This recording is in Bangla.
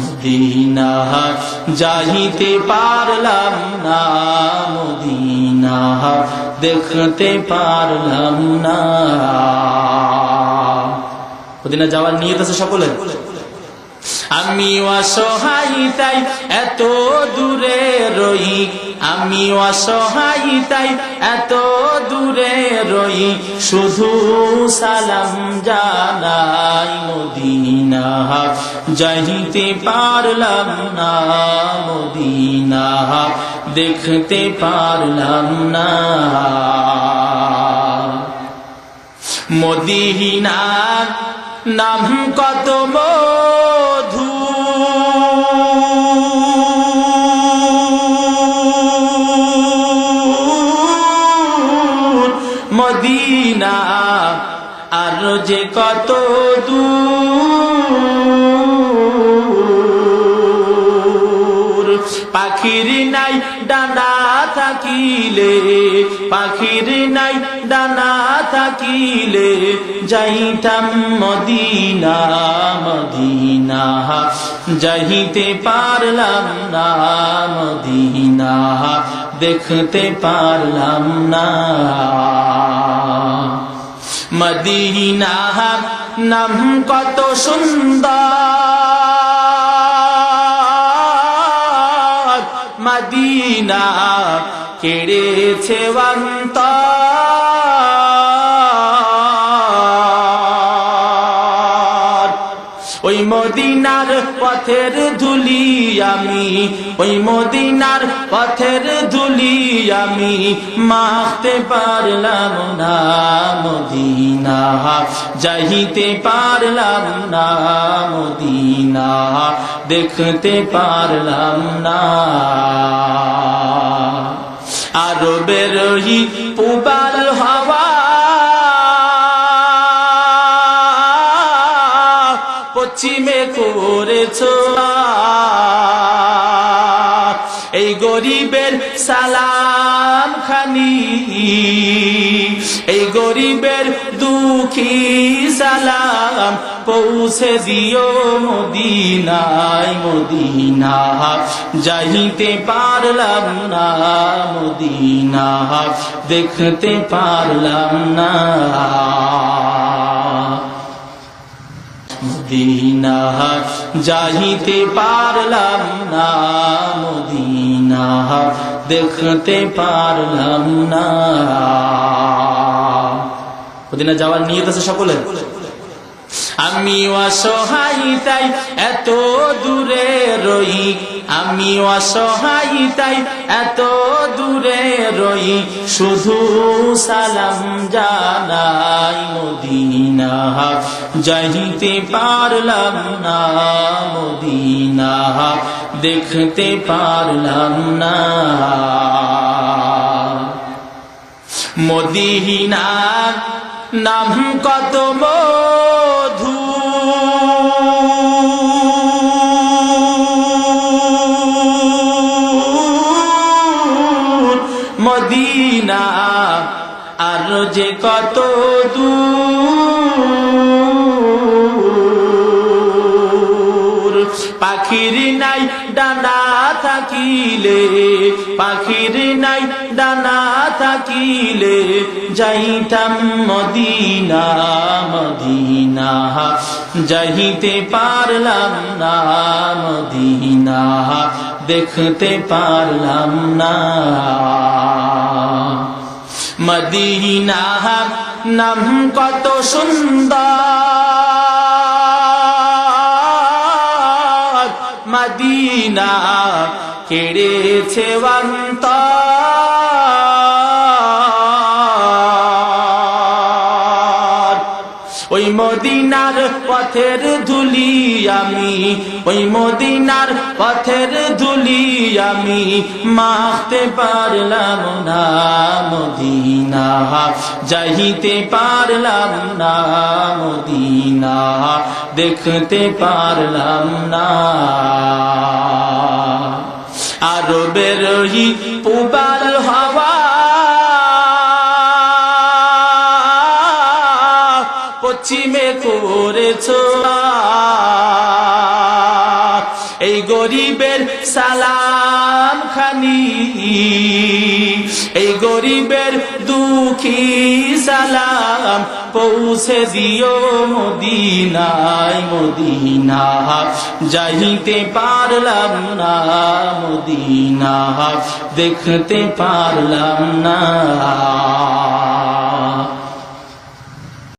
মদিনা যাইতে পারলাম না, মদিনা দেখতে পারলাম না। মদিনা যাওয়ার নিয়ত আছে সকলের? আমি অসহায় তাই এত দূরে রই, আমি অসহায় তাই এত দূরে রই, শুধু সালাম জানাই। মদিনা যাইতে পারলাম না, মদিনা দেখতে পারলাম না। মদিনার নাম কত মধু, মদিনা আর যে কত দূর। পাখির নাই ডানা থাকিলে, পাখির নাই ডানা থাকিলে, যাইতাম মদিনা, মদিনা যাইতে পারলাম না, মদিনা দেখতে পারলাম না। মদিনা নাম কত সুন্দর, মদিনা কেড়েছে অন্তর। ওই মদিনার পথের ধুলি আমি, ওই মদিনার পথের ধুলি আমি মাখতে পারলাম না, মদিনা যাইতে পারলাম না, মদিনা দেখতে পারলাম না। আরবের পূবাল হাওয়া পশ্চিমে করেছো, এই গরিবের সালাম খানি, এই গরিবের দুঃখী সালাম পৌঁছে দিও মদিনায়। মদিনা যাইতে পারলাম না, মদিনা দেখতে পারলাম না। মদিনা যাইতে পারলাম না, মদিনা দেখতে পারলাম না। মদিনা যাওয়ার নিয়ত আছে সকলের? আমি অসহায় তাই এত দূরে রই, আমি অসহায় তাই এত দূরে রই, শুধু সালাম জানাই। মদিনা যাইতে পারলাম না, মদিনা দেখতে পারলাম না। মদিনার নাম কত মধু, মদিনা আর যে কত দূর। পাখির নাই ডানা থাকিলে, পাখির নাই ডানা থাকিলে, যাইতাম মদিনা, মদিনা যাইতে পারলাম না, মদিনা দেখতে পারলাম না। মদিনা নাম কত সুন্দর, মদিনা কেড়েছে অন্তর। ওই মদিনার পথের ধুলি আমি, ওই মদিনার পথের ধুলি আমি মাখতে পারলাম না, মদিনা যাইতে পারলাম না, মদিনা দেখতে পারলাম না। আরবের পূবাল হাওয়া পশ্চিমে করেছো, এই গরিবের সালাম খানি, এই গরিবের দুঃখী সালাম পৌঁছে দিও মদিনায়। মদিনা যাইতে পারলাম না, মদিনা দেখতে পারলাম না।